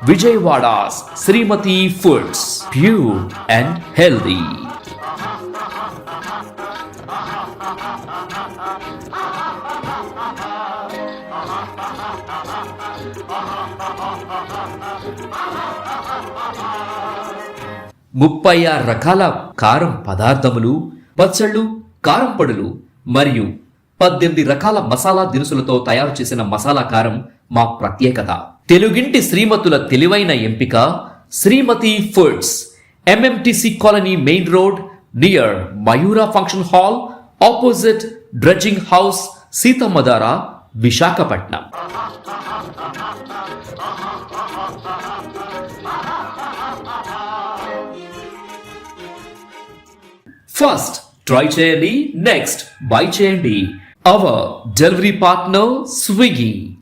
Vijayawada's Srimati Foods, pure and healthy. ముప్పై రకాల కారం పదార్థములు, పచ్చళ్ళు, కారం పొడులు మరియు 18 రకాల మసాలా దినుసులతో తయారు చేసిన మసాలా కారం మా ప్రత్యేకత. తెలుగింటి శ్రీమతుల తెలివైన ఎంపిక Srimathi foods, MMTC colony main road near Mayura function hall, opposite dredging house, Seethammadhara, Visakhapatnam. First try చేయండి, నెక్స్ట్ బై చేయండి. Our delivery partner Swiggy.